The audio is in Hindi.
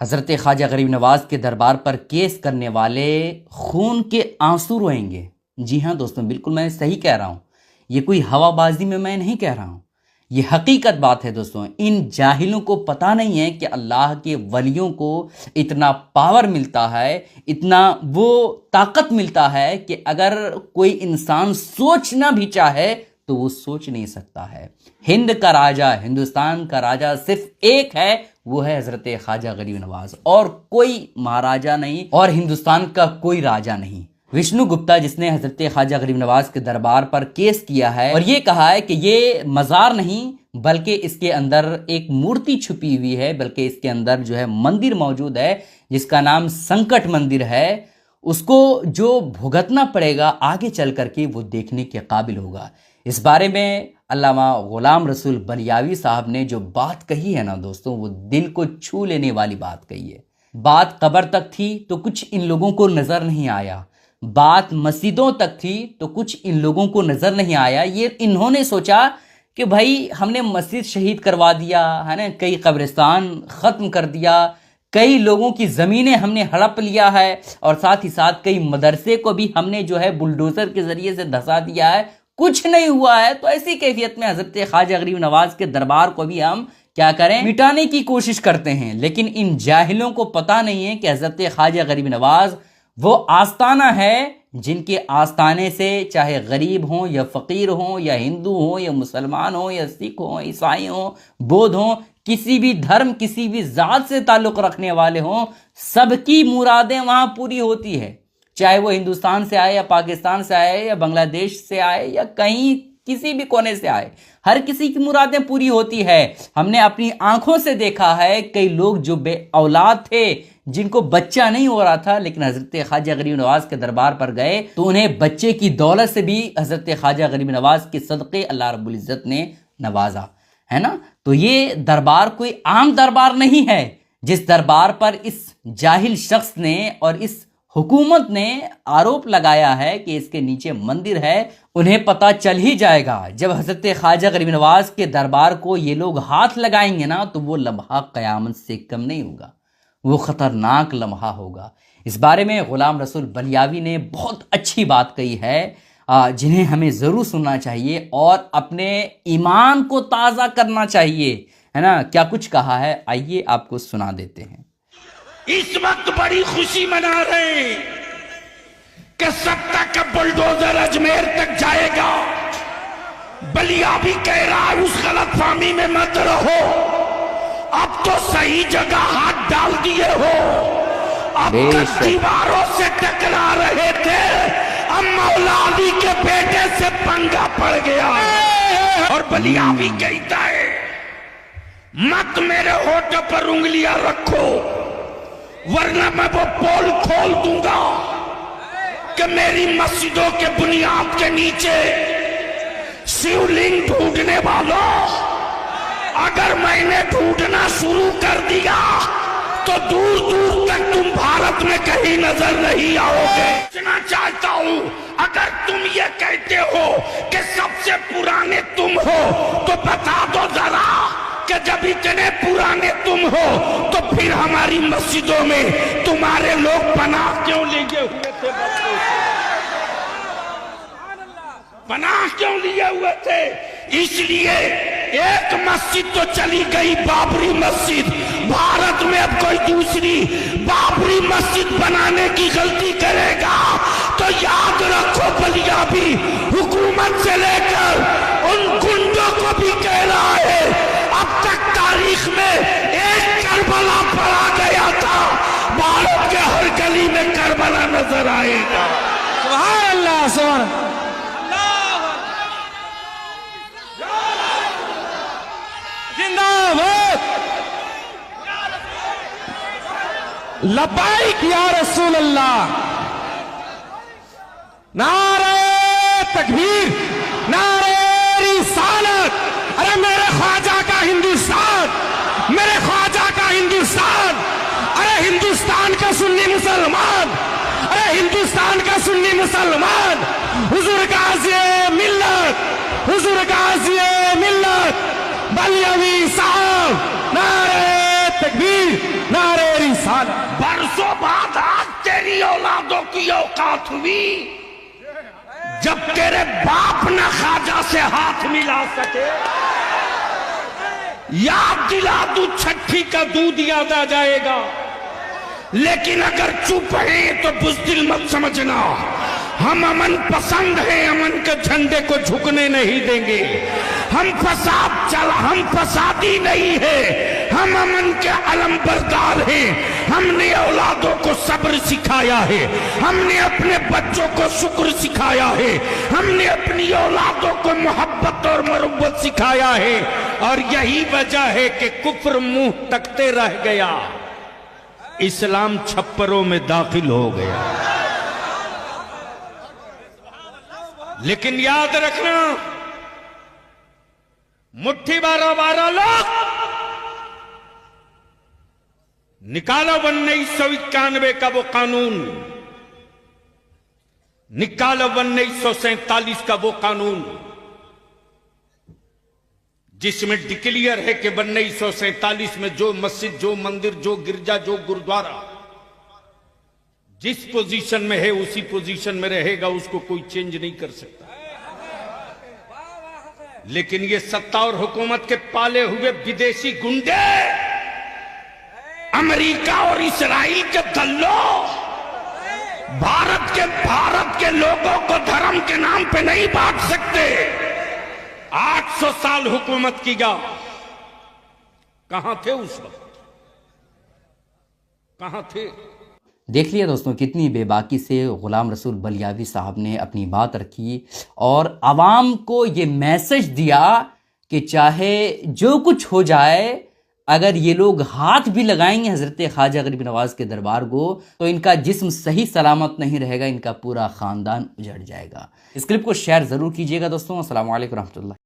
हज़रत ख्वाजा गरीब नवाज के दरबार पर केस करने वाले खून के आंसू रोएंगे। जी हाँ दोस्तों, बिल्कुल मैं सही कह रहा हूँ। ये कोई हवाबाजी में मैं नहीं कह रहा हूँ, ये हकीकत बात है दोस्तों। इन जाहिलों को पता नहीं है कि अल्लाह के वलियों को इतना पावर मिलता है, इतना वो ताकत मिलता है कि अगर कोई इंसान सोचना भी चाहे तो वो सोच नहीं सकता है। हिंद का राजा, हिंदुस्तान का राजा सिर्फ एक है, वो है हजरत ख्वाजा गरीब नवाज, और कोई महाराजा नहीं और हिंदुस्तान का कोई राजा नहीं। विष्णु गुप्ता जिसने हजरत ख्वाजा गरीब नवाज के दरबार पर केस किया है और ये कहा है कि ये मज़ार नहीं बल्कि इसके अंदर एक मूर्ति छुपी हुई है, बल्कि इसके अंदर जो है मंदिर मौजूद है जिसका नाम संकट मंदिर है, उसको जो भुगतना पड़ेगा आगे चल करके वो देखने के काबिल होगा। इस बारे में अल्लामा गुलाम रसूल बलियावी साहब ने जो बात कही है ना दोस्तों, वो दिल को छू लेने वाली बात कही है। बात कब्र तक थी तो कुछ इन लोगों को नजर नहीं आया, बात मस्जिदों तक थी तो कुछ इन लोगों को नजर नहीं आया। ये इन्होंने सोचा कि भाई हमने मस्जिद शहीद करवा दिया है ना, कई कब्रिस्तान खत्म कर दिया, कई लोगों की ज़मीनें हमने हड़प लिया है और साथ ही साथ कई मदरसे को भी हमने जो है बुलडोज़र के ज़रिए से धंसा दिया है, कुछ नहीं हुआ है। तो ऐसी कैफियत में हज़रत ख्वाजा गरीब नवाज के दरबार को भी हम क्या करें, मिटाने की कोशिश करते हैं। लेकिन इन जाहिलों को पता नहीं है कि हज़रत ख्वाजा गरीब नवाज वो आस्ताना है जिनके आस्ताने से चाहे गरीब हों या फ़कीर हों या हिंदू हों या मुसलमान हों या सिख हों, ईसाई हों, बौद्ध हों, किसी भी धर्म किसी भी ज़ात से ताल्लुक़ रखने वाले हों, सबकी मुरादें वहाँ पूरी होती है। चाहे वो हिंदुस्तान से आए या पाकिस्तान से आए या बांग्लादेश से आए या कहीं किसी भी कोने से आए, हर किसी की मुरादें पूरी होती है। हमने अपनी आंखों से देखा है कई लोग जो बे औलाद थे, जिनको बच्चा नहीं हो रहा था, लेकिन हज़रत ख्वाजा गरीब नवाज के दरबार पर गए तो उन्हें बच्चे की दौलत से भी हज़रत ख्वाजा गरीब नवाज के सदक़े अल्लाह रब्बुल इज़्ज़त ने नवाजा है ना। तो ये दरबार कोई आम दरबार नहीं है जिस दरबार पर इस जाहिल शख्स ने और इस हुकूमत ने आरोप लगाया है कि इसके नीचे मंदिर है। उन्हें पता चल ही जाएगा जब हज़रत ख्वाजा गरीब नवाज के दरबार को ये लोग हाथ लगाएंगे ना, तो वो लम्हा क़यामत से कम नहीं होगा, वो ख़तरनाक लम्हा होगा। इस बारे में ग़ुलाम रसूल बलियावी ने बहुत अच्छी बात कही है, जिन्हें हमें ज़रूर सुनना चाहिए और अपने ईमान को ताज़ा करना चाहिए, है ना। क्या कुछ कहा है, आइए आपको सुना देते हैं। इस वक्त बड़ी खुशी मना रहे हैं कि सत्ता का बुलडोजर अजमेर तक जाएगा। बलियावी कह रहा है उस गलतफहमी में मत रहो, अब तो सही जगह हाथ डाल दिए हो। अब तक दीवारों से टकरा रहे थे, अब मौला अली के बेटे से पंगा पड़ गया। और बलियावी कहता है मत मेरे होठों पर उंगलियां रखो, वरना मैं वो पोल खोल दूंगा कि मेरी मस्जिदों के बुनियाद के नीचे शिवलिंग ढूंढने वालों, अगर मैंने ढूंढना शुरू कर दिया तो दूर दूर तक तुम भारत में कहीं नजर नहीं आओगे। पूछना चाहता हूं, अगर तुम ये कहते हो कि सबसे पुराने तुम हो तो बता दो जरा कि जब इतने पुराने तुम हो तो फिर हमारी मस्जिदों में तुम्हारे लोग पनाह क्यों लिए हुए थे? पनाह क्यों लिए हुए थे? इसलिए एक मस्जिद तो चली गई, बाबरी मस्जिद। भारत में अब कोई दूसरी बाबरी मस्जिद बनाने की गलती करेगा तो याद रखो बलियावी हुकूमत से लेकर उन गुंडों को भी कह रहा है, अब तक तारीख में एक करबला पड़ा गया था, भारत के हर गली में करबला नजर आएगा। सुभान अल्लाह, सुभान अल्लाह। जिंदाबाद, लब्बाइक या रसूल अल्लाह, नारे तकबीर, नारे रिसालत। अरे मेरे ख्वाजा का हिंदुस्तान, मेरे ख्वाजा का हिंदुस्तान, अरे हिंदुस्तान का सुन्नी मुसलमान, अरे हिंदुस्तान का सुन्नी मुसलमान, हुजूर गाज़ी मिल्लत, हुजूर गाज़ी मिल्लत बलियावी साहब, नारे तकबीर, नारे की औकात हुई जब तेरे बाप न ख्वाजा से हाथ मिला सके। याद दिला दू, छठी का दूध याद आ जाएगा। लेकिन अगर चुप हैं तो बुज़दिल मत समझना। हम अमन पसंद हैं, अमन के झंडे को झुकने नहीं देंगे। हम फसादी नहीं है, हम अमन के अलमबरदार हैं। हमने औलादों को सब्र सिखाया है, हमने अपने बच्चों को शुक्र सिखाया है, हमने अपनी औलादों को मोहब्बत और मरुब्बत सिखाया है। और यही वजह है कि कुफ्र मुंह तकते रह गया, इस्लाम छप्परों में दाखिल हो गया। लेकिन याद रखना, मुट्ठी 12 लोग निकालो 1991 का वो कानून, निकालो 1947 का वो कानून जिसमें डिक्लेयर है कि 1947 में जो मस्जिद, जो मंदिर, जो गिरजा, जो गुरुद्वारा जिस पोजीशन में है उसी पोजीशन में रहेगा, उसको कोई चेंज नहीं कर सकता। लेकिन ये सत्ता और हुकूमत के पाले हुए विदेशी गुंडे, अमेरिका और इस्राइल के दल्लों, भारत के लोगों को धर्म के नाम पे नहीं बांट सकते। 800 साल हुकूमत किया, कहां थे उस वक्त, कहां थे? देख लिया दोस्तों, कितनी बेबाकी से ग़ुलाम रसूल बलियावी साहब ने अपनी बात रखी और आवाम को ये मैसेज दिया कि चाहे जो कुछ हो जाए, अगर ये लोग हाथ भी लगाएंगे हज़रत ख्वाजा गरीब नवाज के दरबार को, तो इनका जिस्म सही सलामत नहीं रहेगा, इनका पूरा ख़ानदान उजड़ जाएगा। इस क्लिप को शेयर ज़रूर कीजिएगा दोस्तों। अस्सलाम वालेकुम रहमतुल्लाह।